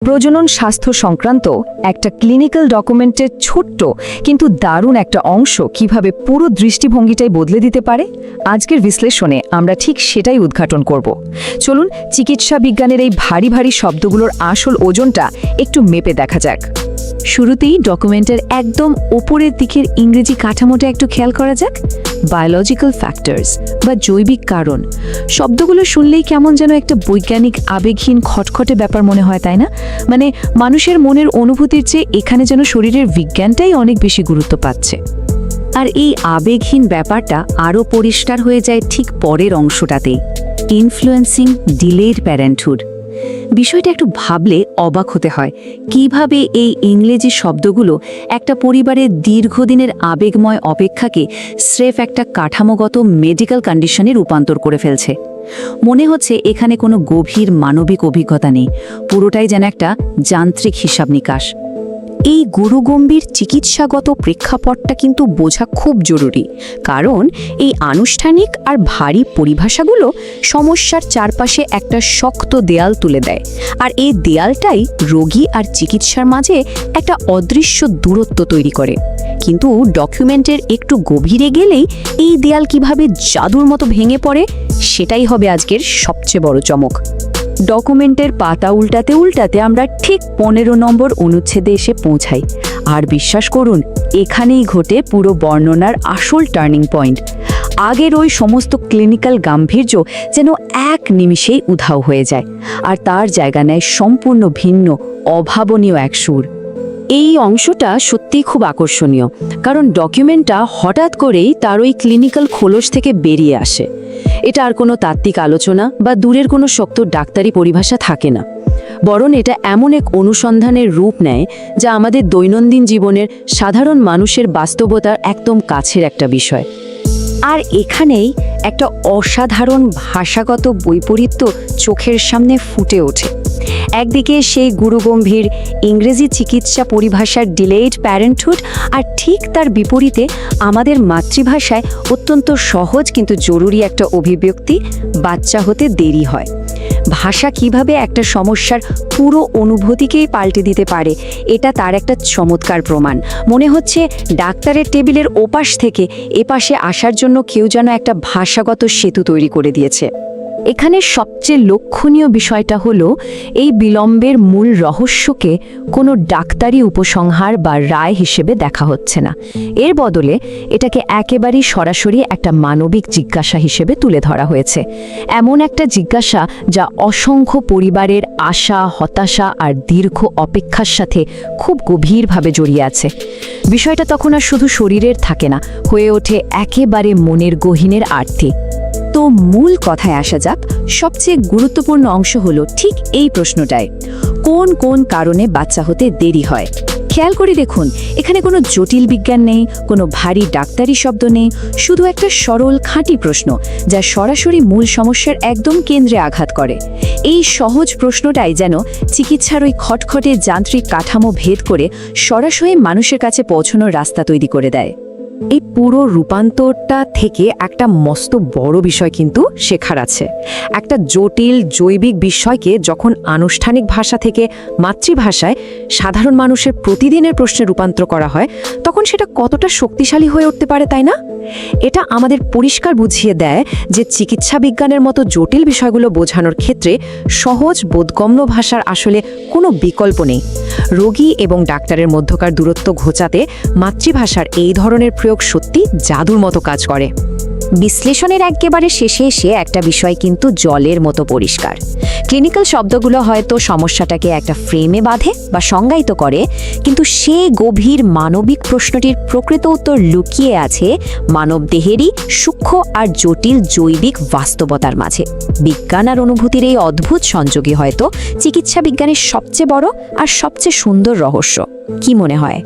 প্রজনন স্বাস্থ্য সংক্রান্ত একটা ক্লিনিক্যাল ডকুমেন্টের ছোট্ট কিন্তু দারুণ একটা অংশ কিভাবে পুরো দৃষ্টিভঙ্গিটাই বদলে দিতে পারে আজকের বিশ্লেষণে আমরা ঠিক সেটাই উদ্ঘাটন করব। চলুন চিকিৎসা বিজ্ঞানের এই ভারী ভারী শব্দগুলোর আসল ওজনটা একটু মেপে দেখা যাক। শুরুতেই ডকুমেন্টের একদম ওপরের দিকের ইংরেজি কাঠামোটা একটু খেয়াল করা যাক। বায়োলজিক্যাল ফ্যাক্টরস বা জৈবিক কারণ শব্দগুলো শুনলেই কেমন যেন একটা বৈজ্ঞানিক আবেগহীন খটখটে ব্যাপার মনে হয়, তাই না? মানে মানুষের মনের অনুভূতির চেয়ে এখানে যেন শরীরের বিজ্ঞানটাই অনেক বেশি গুরুত্ব পাচ্ছে। আর এই আবেগহীন ব্যাপারটা আরও পরিষ্কার হয়ে যায় ঠিক পরের অংশটাতে, ইনফ্লুয়েন্সিং ডিলেড প্যারেন্টহুড। বিষয়টা একটু ভাবলে অবাক হতে হয় কিভাবে এই ইংরেজি শব্দগুলো একটা পরিবারের দীর্ঘদিনের আবেগময় অপেক্ষাকে স্রেফ একটা কাঠামোগত মেডিকেল কন্ডিশনে রূপান্তর করে ফেলছে। মনে হচ্ছে এখানে কোনো গভীর মানবিক অভিজ্ঞতা নেই, পুরোটাই যেন একটা যান্ত্রিক হিসাব নিকাশ। এই গুরুগম্ভীর চিকিৎসাগত প্রেক্ষাপটটা কিন্তু বোঝা খুব জরুরি, কারণ এই আনুষ্ঠানিক আর ভারী পরিভাষাগুলো সমস্যার চারপাশে একটা শক্ত দেয়াল তুলে দেয়, আর এই দেয়ালটাই রোগী আর চিকিৎসার মাঝে একটা অদৃশ্য দূরত্ব তৈরি করে। কিন্তু ডকুমেন্টের একটু গভীরে গেলেই এই দেয়াল কিভাবে জাদুর মতো ভেঙে পড়ে সেটাই হবে আজকের সবচেয়ে বড় চমক। ডকুমেন্টের পাতা উল্টাতে উল্টাতে আমরা ঠিক 15 নম্বর অনুচ্ছেদে এসে পৌঁছাই, আর বিশ্বাস করুন এখানেই ঘটে পুরো বর্ণনার আসল টার্নিং পয়েন্ট। আগের ওই সমস্ত ক্লিনিক্যাল গাম্ভীর্য যেন এক নিমিষেই উধাও হয়ে যায়, আর তার জায়গা নেয় সম্পূর্ণ ভিন্ন অভাবনীয় এক সুর। এই অংশটা সত্যিই খুব আকর্ষণীয়, কারণ ডকুমেন্টটা হঠাৎ করেই তার ওই ক্লিনিক্যাল খোলস থেকে বেরিয়ে আসে। এটা আর কোনো তাত্ত্বিক আলোচনা বা দূরের কোনো শক্ত ডাক্তারি পরিভাষা থাকে না, বরং এটা এমন এক অনুসন্ধানের রূপ নেয় যা আমাদের দৈনন্দিন জীবনের সাধারণ মানুষের বাস্তবতার একদম কাছের একটা বিষয়। আর এখানেই একটা অসাধারণ ভাষাগত বৈপরীত্য চোখের সামনে ফুটে ওঠে। একদিকে সেই গুরুগম্ভীর ইংরেজি চিকিৎসা পরিভাষার ডিলেড প্যারেন্টহুড, আর ঠিক তার বিপরীতে আমাদের মাতৃভাষায় অত্যন্ত সহজ কিন্তু জরুরি একটা অভিব্যক্তি, বাচ্চা হতে দেরি হয়। ভাষা কিভাবে একটা সমস্যার পুরো অনুভূতিকেই পাল্টে দিতে পারে এটা তার একটা চমৎকার প্রমাণ। মনে হচ্ছে ডাক্তারের টেবিলের ওপাশ থেকে এপাশে আসার জন্য কেউ যেন একটা ভাষাগত সেতু তৈরি করে দিয়েছে। এখানে সবচেয়ে লক্ষণীয় বিষয়টা হলো এই বিলম্বের মূল রহস্যকে কোনো ডাক্তারি উপসংহার বা রায় হিসেবে দেখা হচ্ছে না, এর বদলে এটাকে একেবারেই সরাসরি একটা মানবিক জিজ্ঞাসা হিসেবে তুলে ধরা হয়েছে। এমন একটা জিজ্ঞাসা যা অসংখ্য পরিবারের আশা, হতাশা আর দীর্ঘ অপেক্ষার সাথে খুব গভীরভাবে জড়িয়ে আছে। বিষয়টা তখন আর শুধু শরীরের থাকে না, হয়ে ওঠে একেবারে মনের গহীনের আর্তি। তো মূল কথায় আসা যাক, সবচেয়ে গুরুত্বপূর্ণ অংশ হলো ঠিক এই প্রশ্নটায়, কোন কোন কারণে বাচ্চা হতে দেরি হয়। খেয়াল করে দেখুন, এখানে কোনো জটিল বিজ্ঞান নেই, কোনো ভারী ডাক্তারি শব্দ নেই, শুধু একটা সরল খাঁটি প্রশ্ন যা সরাসরি মূল সমস্যার একদম কেন্দ্রে আঘাত করে। এই সহজ প্রশ্নটাই যেন চিকিৎসার ওই খটখটে যান্ত্রিক কাঠামো ভেদ করে সরাসরি মানুষের কাছে পৌঁছানোর রাস্তা তৈরি করে দেয়। এই পুরো রূপান্তরটা থেকে একটা মস্ত বড় বিষয় কিন্তু শেখার আছে। একটা জটিল জৈবিক বিষয়কে যখন আনুষ্ঠানিক ভাষা থেকে মাতৃভাষায় সাধারণ মানুষের প্রতিদিনের প্রশ্নে রূপান্তর করা হয়, তখন সেটা কতটা শক্তিশালী হয়ে উঠতে পারে, তাই না? এটা আমাদের পরিষ্কার বুঝিয়ে দেয় যে চিকিৎসা বিজ্ঞানের মতো জটিল বিষয়গুলো বোঝানোর ক্ষেত্রে সহজ বোধগম্য ভাষার আসলে কোনো বিকল্প নেই। রোগী এবং ডাক্তারের মধ্যকার দূরত্ব ঘোচাতে মাতৃভাষার এই ধরনের প্রয়োগ সত্যি জাদুর মতো কাজ করে। বিশ্লেষণের একেবারে শেষে এসে একটা বিষয় কিন্তু জলের মতো পরিষ্কার। ক্লিনিক্যাল শব্দগুলো হয়তো সমস্যাটাকে একটা ফ্রেমে বাঁধে বা সংজ্ঞায়িত করে, কিন্তু সে গভীর মানবিক প্রশ্নটির প্রকৃত উত্তর লুকিয়ে আছে মানবদেহেরই সূক্ষ্ম আর জটিল জৈবিক বাস্তবতার মাঝে। বিজ্ঞান আর অনুভূতির এই অদ্ভুত সংযোগই হয়তো চিকিৎসা বিজ্ঞানের সবচেয়ে বড় আর সবচেয়ে সুন্দর রহস্য। কি মনে হয়?